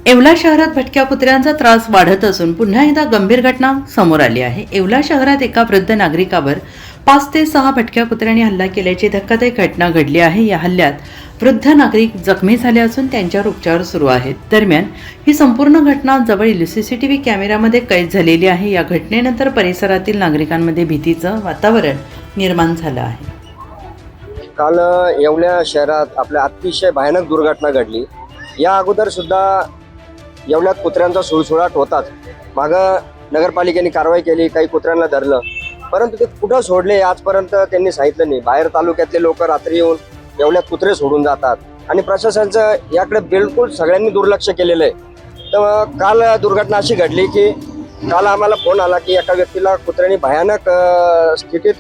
येवला शहरात भटक्या कुत्र्यांचा त्रास वाढत असून पुन्हा एकदा गंभीर घटना समोर आली आहे। येवला शहरात एका वृद्ध नागरिकावर 5 ते 6 भटक्या कुत्र्यांनी हल्ला केल्याची धक्कादायक घटना घडली आहे। या हल्ल्यात वृद्ध नागरिक जखमी झाले असून त्यांच्यावर उपचार सुरू आहेत। दरम्यान ही संपूर्ण घटना जवळील सीसीटीव्ही कॅमेऱ्यामध्ये कैद झालेली आहे। या घटनेनंतर परिसरातील नागरिकांमध्ये भीतीचं वातावरण निर्माण झालं आहे। काल येवला शहरात आपल्या अतिशय भयानक दुर्घटना घडली। या अगोदर सुद्धा येवल्यात कुत्र्यांचा सुळसुळाट होताच। मागं नगरपालिकेने कारवाई केली, काही कुत्र्यांना धरलं, परंतु ते कुठं सोडले आजपर्यंत त्यांनी सांगितलं नाही। बाहेर तालुक्यातले लोक रात्री येऊन येवल्यात कुत्रे सोडून जातात आणि प्रशासनाचं याकडे बिलकुल सगळ्यांनी दुर्लक्ष केलेलं आहे। तर काल दुर्घटना अशी घडली की काल आम्हाला फोन आला की एका व्यक्तीला कुत्र्याने भयानक स्थितीत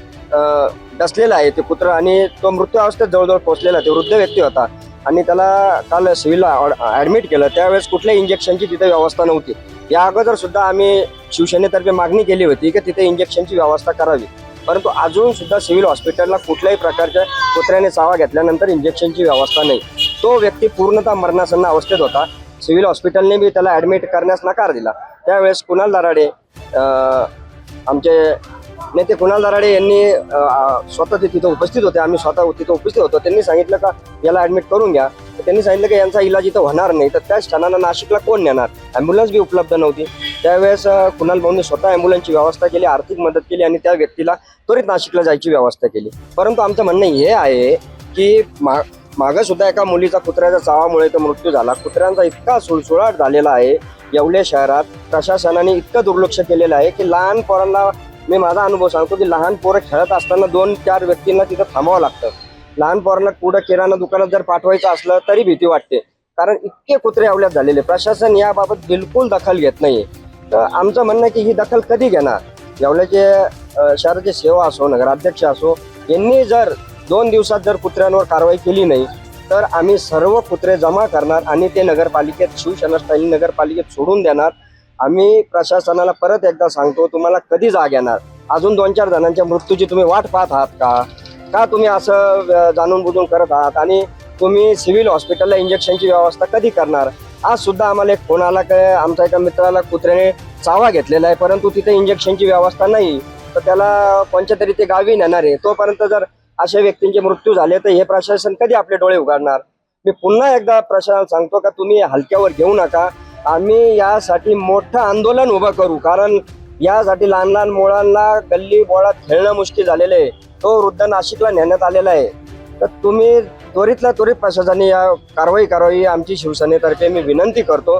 डसलेला आहे ते कुत्रा आणि तो मृत्यू अवस्थेत जवळजवळ पोहोचलेला। ते वृद्ध व्यक्ती होता आणि त्याला काल सिव्हिलला ॲडमिट केलं। त्यावेळेस कुठल्याही इंजेक्शनची तिथे व्यवस्था नव्हती। या अगोदर सुद्धा आम्ही शिवसेनेतर्फे मागणी केली होती की तिथे इंजेक्शनची व्यवस्था करावी, परंतु अजून सुद्धा सिव्हिल हॉस्पिटलला कुठल्याही प्रकारच्या कुत्र्याने चावा घेतल्यानंतर इंजेक्शनची व्यवस्था नाही। तो व्यक्ती पूर्णतः मरणासन्न अवस्थेत होता। सिव्हिल हॉस्पिटलने बी त्याला ॲडमिट करण्यास नकार दिला। त्यावेळेस कुणाल दराडे आमचे नेते कुणाल दराडे यांनी स्वतः ते तिथं उपस्थित होते, आम्ही स्वतः तिथं उपस्थित होतो। त्यांनी सांगितलं का याला ॲडमिट करून घ्या। त्यांनी सांगितलं की यांचा इलाज इथं होणार नाही, तर त्याच क्षणाला नाशिकला कोण नेणार, ॲम्ब्युलन्स बी उपलब्ध नव्हती। त्यावेळेस कुणाल भाऊंनी स्वतः ॲम्ब्युलन्सची व्यवस्था केली, आर्थिक मदत केली आणि त्या व्यक्तीला त्वरित नाशिकला जायची व्यवस्था केली। परंतु आमचं म्हणणं हे आहे की मागं सुद्धा एका मुलीचा कुत्र्याच्या चावामुळे तो मृत्यू झाला। कुत्र्यांचा इतका सुळसुळाट झालेला आहे येवले शहरात, प्रशासनाने इतकं दुर्लक्ष केलेलं आहे की लहान पोरांना, मी माझा अनुभव सांगतो की लहान पोरं खेळत असताना 2-4 व्यक्तींना तिथं थांबावं लागतं। लहान पोरांना कुठं किराणा दुकानात जर पाठवायचं असलं तरी भीती वाटते, कारण इतके कुत्रे येवल्यात झालेले। प्रशासन याबाबत बिलकुल दखल घेत नाही। तर आमचं म्हणणं की ही दखल कधी घेणार? येवल्याचे शहराचे सेवा असो, नगराध्यक्ष असो, यांनी जर 2 दिवसात जर कुत्र्यांवर कारवाई केली नाही तर आम्ही सर्व कुत्रे जमा करणार आणि ते नगरपालिकेत, शिवसेना स्टाईल नगरपालिकेत सोडून देणार। आम्ही प्रशासनाला परत एकदा सांगतो, तुम्हाला कधी जाग येणार? अजून 2-4 जणांच्या मृत्यूची तुम्ही वाट पाहत आहात का तुम्ही असं जाणून बुजून करत आहात? आणि तुम्ही सिव्हिल हॉस्पिटलला इंजेक्शनची व्यवस्था कधी करणार? आज सुद्धा आम्हाला एक फोन आला की आमच्या एका मित्राला कुत्र्याने चावा घेतलेला आहे, परंतु तिथे इंजेक्शनची व्यवस्था नाही, तर त्याला कोणत्या तरी ते गावी नेणार आहे। तोपर्यंत जर अशा व्यक्तींचे मृत्यू झाले तर हे प्रशासन कधी आपले डोळे उघडणार? मी पुन्हा एकदा प्रशासन सांगतो का तुम्ही हलक्यावर घेऊ नका। आम्ही यासाठी मोठं आंदोलन उभं करू, कारण यासाठी लहान लहान मुलांना गल्ली बोळात खेळणं मुश्किल झालेलं आहे। तो वृद्ध नाशिकला नेण्यात आलेला आहे। तर तुम्ही त्वरितला त्वरित प्रशासनाने या कारवाई करावी, आमची शिवसेनेतर्फे मी विनंती करतो।